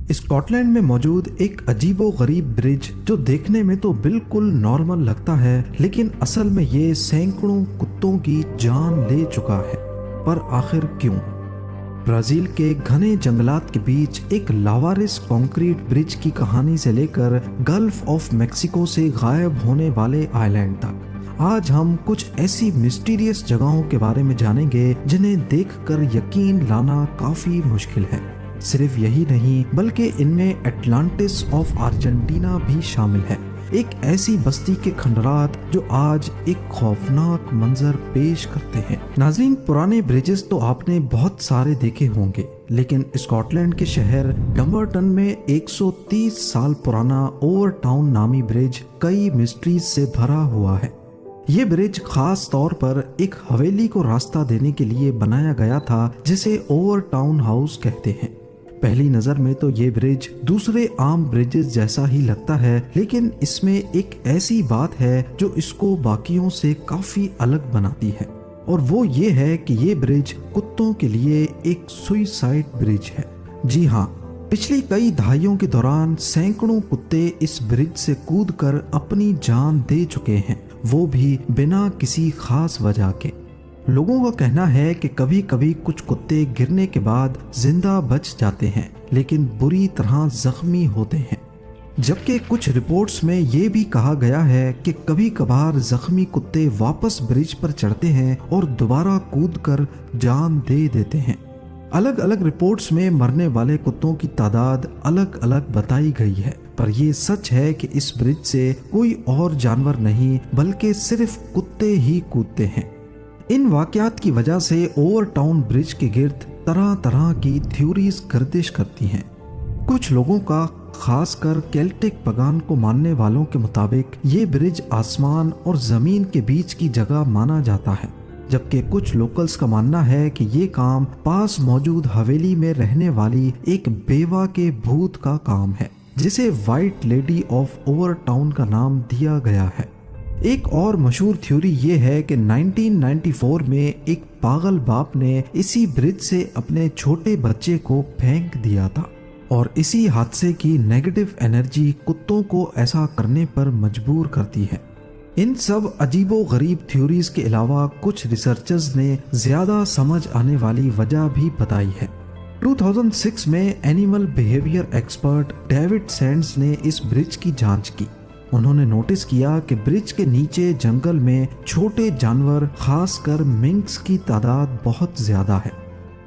Scotland में मौजूद एक अजीबोगरीब ब्रिज जो देखने में तो बिल्कुल नॉर्मल लगता है, लेकिन असल में ये सैकड़ों कुत्तों की जान ले चुका है। पर आखिर क्यों? ब्राजील के घने जंगलात के बीच एक लावारिस कंक्रीट ब्रिज की कहानी से लेकर गल्फ ऑफ मेक्सिको से गायब होने वाले आइलैंड तक, आज हम कुछ ऐसी मिस्टीरियस जगहों के बारे में जानेंगे जिन्हें देखकर यकीन लाना काफी मुश्किल है। सिर्फ यही नहीं, बल्कि इनमें एटलांटिस ऑफ अर्जेंटीना भी शामिल है, एक ऐसी बस्ती के खंडरात जो आज एक खौफनाक मंजर पेश करते हैं। नाज़रीन, पुराने ब्रिजेस तो आपने बहुत सारे देखे होंगे, लेकिन स्कॉटलैंड के शहर डम्बरटन में 130 साल पुराना ओवर टाउन नामी ब्रिज कई मिस्ट्रीज से भरा हुआ है। ये ब्रिज खास तौर पर एक हवेली को रास्ता देने के लिए बनाया गया था, जिसे ओवर टाउन हाउस कहते हैं। पहली नजर में तो ये ब्रिज दूसरे आम ब्रिजेस जैसा ही लगता है, लेकिन इसमें एक ऐसी बात है जो इसको बाकियों से काफी अलग बनाती है, और वो ये है कि ये ब्रिज कुत्तों के लिए एक सुइसाइड ब्रिज है। जी हाँ, पिछली कई दहाइयों के दौरान सैकड़ों कुत्ते इस ब्रिज से कूदकर अपनी जान दे चुके हैं, वो भी बिना किसी खास वजह के। लोगों का कहना है कि कभी कभी कुछ कुत्ते गिरने के बाद जिंदा बच जाते हैं, लेकिन बुरी तरह जख्मी होते हैं। जबकि कुछ रिपोर्ट्स में ये भी कहा गया है कि कभी कभार जख्मी कुत्ते वापस ब्रिज पर चढ़ते हैं और दोबारा कूदकर जान दे देते हैं। अलग अलग रिपोर्ट्स में मरने वाले कुत्तों की तादाद अलग अलग बताई गई है, पर यह सच है कि इस ब्रिज से कोई और जानवर नहीं, बल्कि सिर्फ कुत्ते ही कूदते हैं। इन वाकयात की वजह से ओवर टाउन ब्रिज के गिर्द तरह तरह की थ्योरीज गर्दिश करती हैं। कुछ लोगों का, खासकर केल्टिक पगान को मानने वालों के मुताबिक, ये ब्रिज आसमान और जमीन के बीच की जगह माना जाता है, जबकि कुछ लोकल्स का मानना है कि ये काम पास मौजूद हवेली में रहने वाली एक बेवा के भूत का काम है, जिसे white lady of over town का नाम दिया गया है। एक और मशहूर थ्योरी ये है कि 1994 में एक पागल बाप ने इसी ब्रिज से अपने छोटे बच्चे को फेंक दिया था, और इसी हादसे की नेगेटिव एनर्जी कुत्तों को ऐसा करने पर मजबूर करती है। इन सब अजीबो गरीब थ्योरीज के अलावा कुछ रिसर्चर्स ने ज्यादा समझ आने वाली वजह भी बताई है। 2006 में animal behaviour expert David Sands ने इस ब्रिज की जांच की। उन्होंने नोटिस किया कि ब्रिज के नीचे जंगल में छोटे जानवर, खासकर मिंक्स की तादाद बहुत ज्यादा है।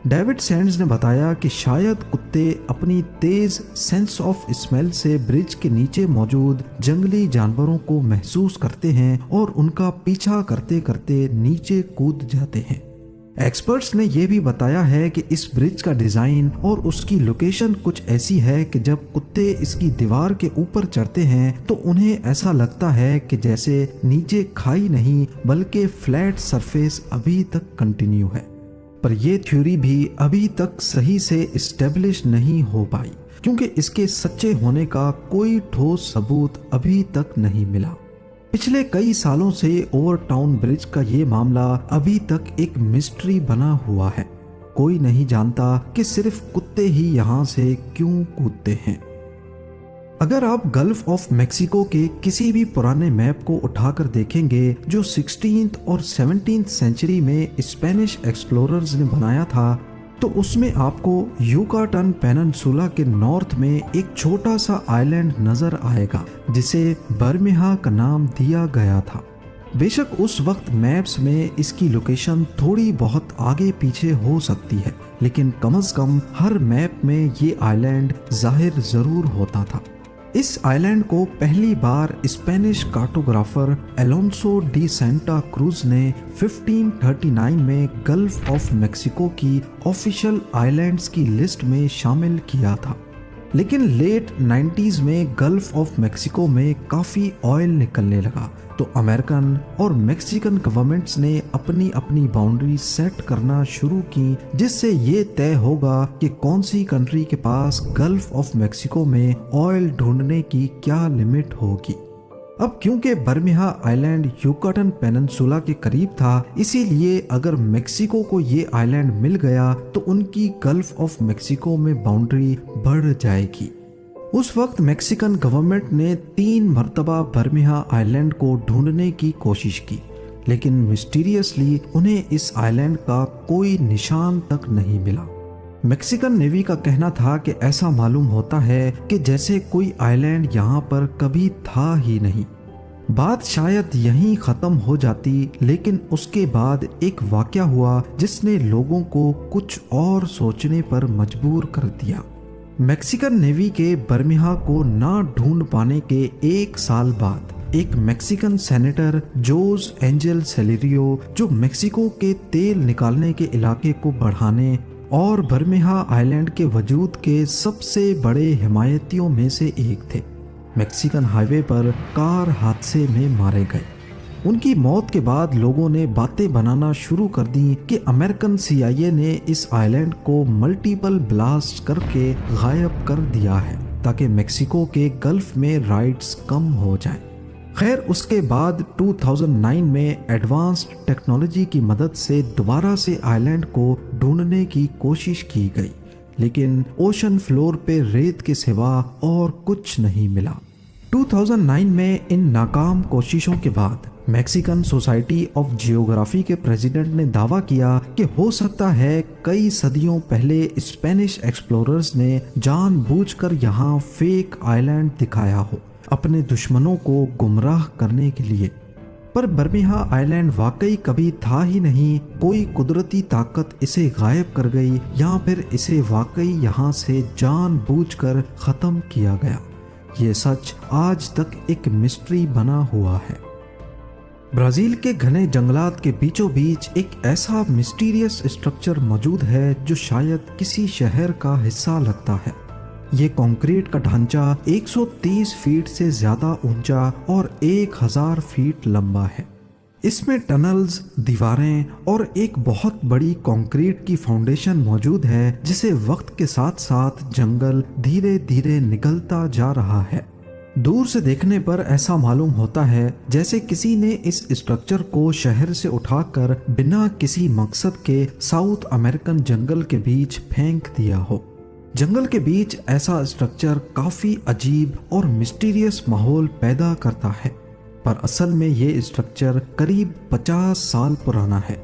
डेविड सैंड्स ने बताया कि शायद कुत्ते अपनी तेज सेंस ऑफ स्मेल से ब्रिज के नीचे मौजूद जंगली जानवरों को महसूस करते हैं और उनका पीछा करते करते नीचे कूद जाते हैं। एक्सपर्ट्स ने यह भी बताया है कि इस ब्रिज का डिजाइन और उसकी लोकेशन कुछ ऐसी है कि जब कुत्ते इसकी दीवार के ऊपर चढ़ते हैं तो उन्हें ऐसा लगता है कि जैसे नीचे खाई नहीं, बल्कि फ्लैट सरफेस अभी तक कंटिन्यू है। पर यह थ्योरी भी अभी तक सही से इस्टेब्लिश नहीं हो पाई, क्योंकि इसके सच्चे होने का कोई ठोस सबूत अभी तक नहीं मिला। पिछले कई सालों से ओवर टाउन ब्रिज का ये मामला अभी तक एक मिस्ट्री बना हुआ है। कोई नहीं जानता कि सिर्फ कुत्ते ही यहाँ से क्यों कूदते हैं। अगर आप गल्फ ऑफ मेक्सिको के किसी भी पुराने मैप को उठाकर देखेंगे जो 16th और 17th सेंचुरी में स्पेनिश एक्सप्लोरर्स ने बनाया था, तो उसमें आपको युकाटन पेनिनसुला के नॉर्थ में एक छोटा सा आइलैंड नजर आएगा, जिसे बर्मिहा का नाम दिया गया था। बेशक उस वक्त मैप्स में इसकी लोकेशन थोड़ी बहुत आगे पीछे हो सकती है, लेकिन कम से कम हर मैप में ये आइलैंड जाहिर जरूर होता था। इस आइलैंड को पहली बार Spanish cartographer Alonso de Santa Cruz ने 1539 में गल्फ ऑफ मेक्सिको की ऑफिशियल आइलैंड्स की लिस्ट में शामिल किया था, लेकिन लेट 90s में गल्फ ऑफ मेक्सिको में काफ़ी ऑयल निकलने लगा, तो अमेरिकन और मेक्सिकन गवर्नमेंट्स ने अपनी अपनी बाउंड्री सेट करना शुरू की, जिससे ये तय होगा कि कौन सी कंट्री के पास गल्फ ऑफ मेक्सिको में ऑयल ढूंढने की क्या लिमिट होगी। अब क्योंकि बर्मिहा आइलैंड युकाटन पेनिनसुला के करीब था, इसीलिए अगर मेक्सिको को ये आइलैंड मिल गया तो उनकी गल्फ ऑफ मेक्सिको में बाउंड्री बढ़ जाएगी। उस वक्त मेक्सिकन गवर्नमेंट ने 3 मर्तबा बर्मिहा आइलैंड को ढूंढने की कोशिश की, लेकिन मिस्टीरियसली उन्हें इस आइलैंड का कोई निशान तक नहीं मिला। मेक्सिकन नेवी का कहना था कि ऐसा मालूम होता है कि जैसे कोई आइलैंड यहाँ पर कभी था ही नहीं। बात शायद यहीं खत्म हो जाती, लेकिन उसके बाद एक वाकया हुआ जिसने लोगों को कुछ और सोचने पर मजबूर कर दिया। मेक्सिकन नेवी के बर्मिहा को ना ढूंढ पाने के 1 साल बाद एक मेक्सिकन सेनेटर जोस एंजेल सेलेरियो, जो मेक्सिको के तेल निकालने के इलाके को बढ़ाने और बर्मिहा आइलैंड के वजूद के सबसे बड़े हिमायतियों में से एक थे, मेक्सिकन हाईवे पर कार हादसे में मारे गए। उनकी मौत के बाद लोगों ने बातें बनाना शुरू कर दी कि अमेरिकन CIA ने इस आइलैंड को मल्टीपल ब्लास्ट करके गायब कर दिया है ताकि मेक्सिको के गल्फ में राइड्स कम हो जाएं। खैर, उसके बाद 2009 में एडवांस्ड टेक्नोलॉजी की मदद से दोबारा से आइलैंड को ढूंढने की कोशिश की गई, लेकिन ओशन फ्लोर पे रेत के सिवा और कुछ नहीं मिला। 2009 में इन नाकाम कोशिशों के बाद मैक्सिकन सोसाइटी ऑफ जियोग्राफी के प्रेसिडेंट ने दावा किया कि हो सकता है कई सदियों पहले स्पेनिश एक्सप्लोरर्स ने जानबूझकर यहाँ फेक आइलैंड दिखाया हो अपने दुश्मनों को गुमराह करने के लिए। पर बर्मिहा आइलैंड वाकई कभी था ही नहीं, कोई कुदरती ताकत इसे गायब कर गई या फिर इसे वाकई यहाँ से जानबूझकर खत्म किया गया। ये सच आज तक एक मिस्ट्री बना हुआ है। ब्राजील के घने जंगलात के बीचों बीच एक ऐसा मिस्टीरियस स्ट्रक्चर मौजूद है जो शायद किसी शहर का हिस्सा लगता है। ये कंक्रीट का ढांचा 130 फीट से ज्यादा ऊंचा और 1000 फीट लंबा है। इसमें टनल्स, दीवारें और एक बहुत बड़ी कंक्रीट की फाउंडेशन मौजूद है, जिसे वक्त के साथ साथ जंगल धीरे धीरे निकलता जा रहा है। दूर से देखने पर ऐसा मालूम होता है जैसे किसी ने इस स्ट्रक्चर को शहर से उठाकर बिना किसी मकसद के साउथ अमेरिकन जंगल के बीच फेंक दिया हो। जंगल के बीच ऐसा स्ट्रक्चर काफी अजीब और मिस्टीरियस माहौल पैदा करता है, पर असल में ये स्ट्रक्चर करीब 50 साल पुराना है।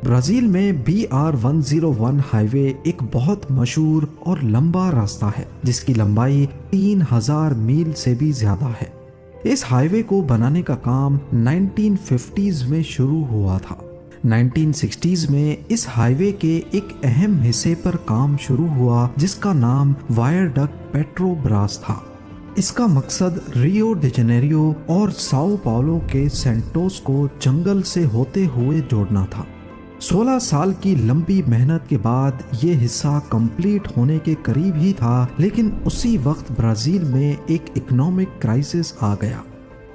ब्राजील में BR-101 हाईवे एक बहुत मशहूर और लंबा रास्ता है जिसकी लंबाई 3000 मील से भी ज्यादा है। इस हाईवे को बनाने का काम 1950s में शुरू हुआ था। 1960s में इस हाईवे के एक अहम हिस्से पर काम शुरू हुआ जिसका नाम वायरडक्ट पेट्रोब्रास था। इसका मकसद रियो डी जेनेरियो और साओ पाउलो के सेंटोस को जंगल से होते हुए जोड़ना था। 16 साल की लंबी मेहनत के बाद ये हिस्सा कंप्लीट होने के करीब ही था, लेकिन उसी वक्त ब्राजील में एक इकोनॉमिक क्राइसिस आ गया।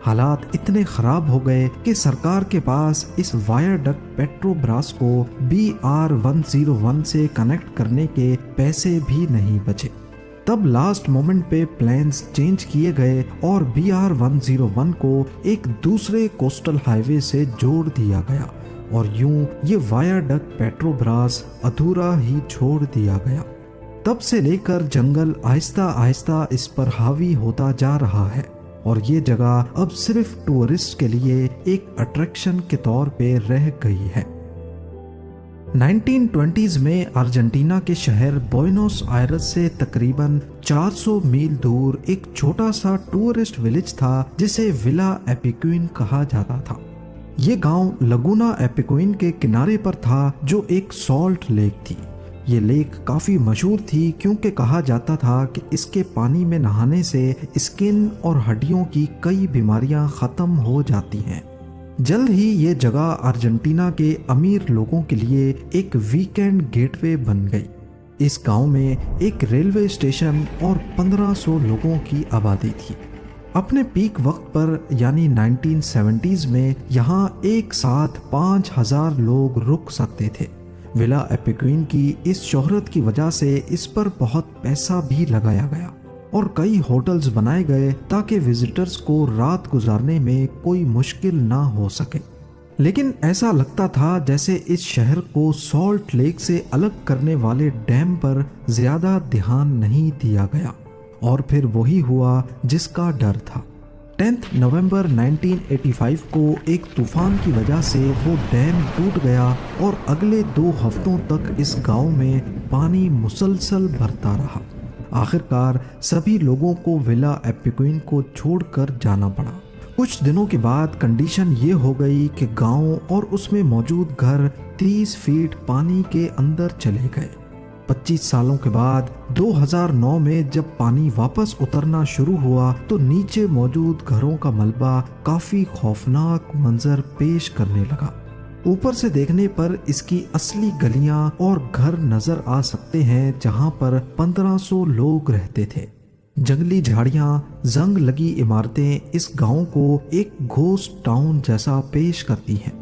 हालात इतने खराब हो गए कि सरकार के पास इस वायरडक्ट पेट्रोब्रास को BR-101 से कनेक्ट करने के पैसे भी नहीं बचे। तब लास्ट मोमेंट पे प्लान्स चेंज किए गए और BR-101 को एक दूसरे कोस्टल हाईवे से जोड़ दिया गया और यूं ये वायरडक्ट पेट्रोब्रास अधूरा ही छोड़ दिया गया। तब से लेकर जंगल आहिस्ता आहिस्ता इस पर हावी होता जा रहा है और ये जगह अब सिर्फ टूरिस्ट के लिए एक अट्रैक्शन के तौर पे रह गई है। 1920s में अर्जेंटीना के शहर बुएनोस आयर्स से तकरीबन 400 मील दूर एक छोटा सा टूरिस्ट विलेज था जिसे विला एपिक्विन कहा जाता था। ये गांव लगुना एपिक्विन के किनारे पर था जो एक सॉल्ट लेक थी। ये लेक काफी मशहूर थी क्योंकि कहा जाता था कि इसके पानी में नहाने से स्किन और हड्डियों की कई बीमारियां खत्म हो जाती हैं। जल्द ही ये जगह अर्जेंटीना के अमीर लोगों के लिए एक वीकेंड गेटवे बन गई। इस गांव में एक रेलवे स्टेशन और 1500 लोगों की आबादी थी। अपने पीक वक्त पर यानी 1970s में यहाँ एक साथ 5000 लोग रुक सकते थे। विला एपिक्विन की इस शोहरत की वजह से इस पर बहुत पैसा भी लगाया गया। और कई होटल्स बनाए गए ताकि विजिटर्स को रात गुजारने में कोई मुश्किल ना हो सके। लेकिन ऐसा लगता था जैसे इस शहर को सॉल्ट लेक से अलग करने वाले डैम पर ज्यादा ध्यान नहीं दिया गया, और फिर वही हुआ जिसका डर था। 10 नवंबर 1985 को एक तूफान की वजह से वो डैम टूट गया और अगले 2 हफ्तों तक इस गांव में पानी मुसलसल भरता रहा। आखिरकार सभी लोगों को विला एपिक्वीन को छोड़कर जाना पड़ा। कुछ दिनों के बाद कंडीशन ये हो गई कि गांव और उसमें मौजूद घर 30 फीट पानी के अंदर चले गए। 25 सालों के बाद 2009 में जब पानी वापस उतरना शुरू हुआ तो नीचे मौजूद घरों का मलबा काफी खौफनाक मंजर पेश करने लगा। ऊपर से देखने पर इसकी असली गलियां और घर नजर आ सकते हैं जहां पर 1500 लोग रहते थे। जंगली झाड़ियां, जंग लगी इमारतें इस गांव को एक घोस्ट टाउन जैसा पेश करती हैं।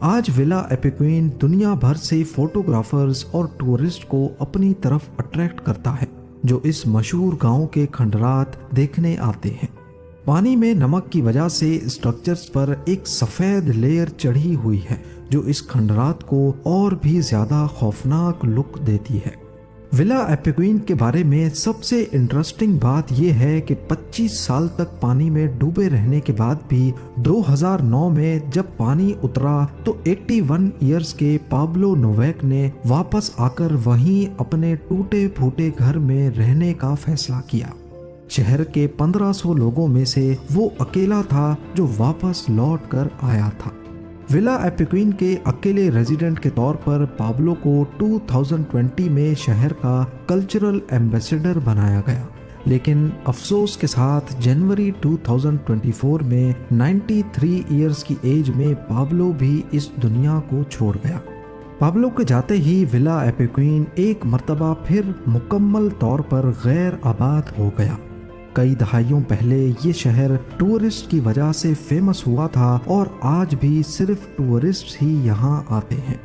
आज विला एपिक्वीन दुनिया भर से फोटोग्राफर्स और टूरिस्ट को अपनी तरफ अट्रैक्ट करता है, जो इस मशहूर गांव के खंडरात देखने आते हैं। पानी में नमक की वजह से स्ट्रक्चर्स पर एक सफेद लेयर चढ़ी हुई है, जो इस खंडरात को और भी ज्यादा खौफनाक लुक देती है। विला एपिक्वीन के बारे में सबसे इंटरेस्टिंग बात यह है कि 25 साल तक पानी में डूबे रहने के बाद भी 2009 में जब पानी उतरा तो 81 इयर्स के पाब्लो नोवेक ने वापस आकर वहीं अपने टूटे फूटे घर में रहने का फैसला किया। शहर के 1500 लोगों में से वो अकेला था जो वापस लौट कर आया था। विला एपिक्वीन के अकेले रेजिडेंट के तौर पर पाब्लो को 2020 में शहर का कल्चरल एम्बेसडर बनाया गया, लेकिन अफसोस के साथ जनवरी 2024 में 93 इयर्स की एज में पाब्लो भी इस दुनिया को छोड़ गया। पाब्लो के जाते ही विला एपिक्वीन एक मर्तबा फिर मुकम्मल तौर पर गैर आबाद हो गया। कई दहाइयों पहले ये शहर टूरिस्ट की वजह से फेमस हुआ था और आज भी सिर्फ टूरिस्ट ही यहाँ आते हैं।